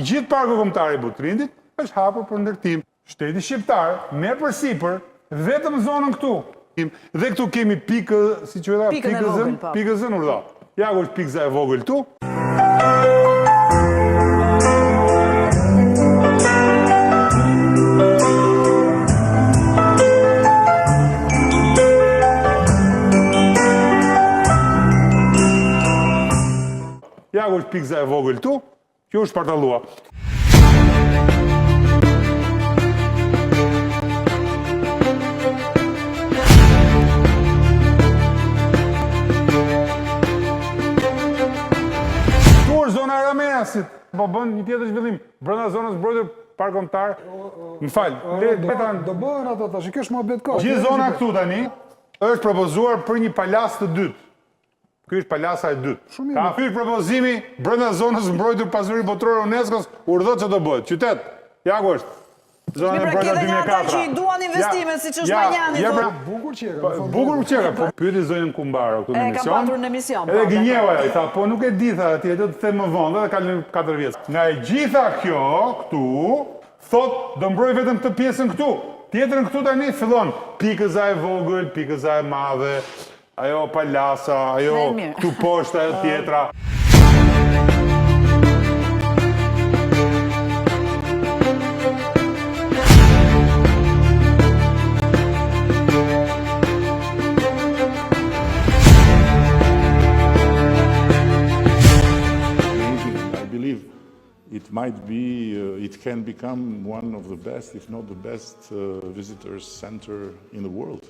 gjithë parku kombëtar i Butrindit është hapur për ndërtim. Shteti shqiptar, me përsipër, vetëm zonën këtu. Dhe këtu kemi pikë, si quhet, pikëzën urdhë. Ja ku është pikëza e vogël këtu. Ja ku është pikëza e vogël këtu. Kjo është Spartallua. Zona e Ramesit, po bën një tjetër zhvillim, brenda zonës mbrojtër park kombëtar. Do bëhen ato tash, kjo është mohabet ka. Gjithë zona këtu tani është propozuar për një palas të dytë. Ky është palasa e dytë. Ka hyrë propozimi brenda zonës mbrojtër pasuri botërore UNESCO-s, urdhët që do bëhet. Qytet, ja ku është. Zona e mbrojtër 2004. Që i duan investimet, si që është Manjani. Bukur qeka. Bukur qeka, po pyeti zonën Kumbaro këtu në emision. Ka patur në emision. Edhe gënjeva ja, i tha, po nuk e di tha, ti do të them më vonë, dhe kalën 4 vjet. Nga e gjitha kjo këtu, thot do mbroj vetëm këtë pjesën këtu. Tjetrën këtu tani fillon pikëza e vogël, pikëza e madhe, ajo palasa, ajo këtu poshtë ajo tjetra. It can become one of the best, if not the best, visitors center in the world.